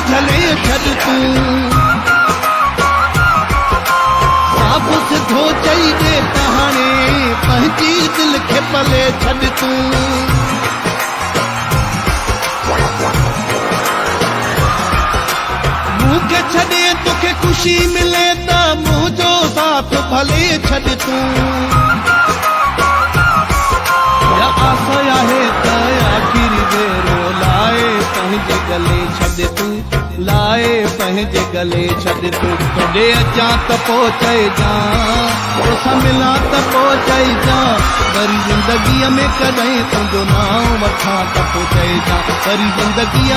झले छॾ तूं साबु सिधो चई ॾे त हाणे पंहिंजी दिलि खे पले छॾ तूं मूंखे छॾे तोखे ख़ुशी मिले त मुंहिंजो साथ भले छॾ तूं या आस आहे त आख़िरी भेरो लाए पंहिंजे गले छॾ तूं लाए पंहिंजे गले छॾ तूं कॾहिं अचां त पोइ चइजां तोसां मिलां त पोइ चइजां वरी ज़िंदगीअ में कॾहिं तुंहिंजो नाम वठां त पोइ चइजां वरी ज़िंदगीअ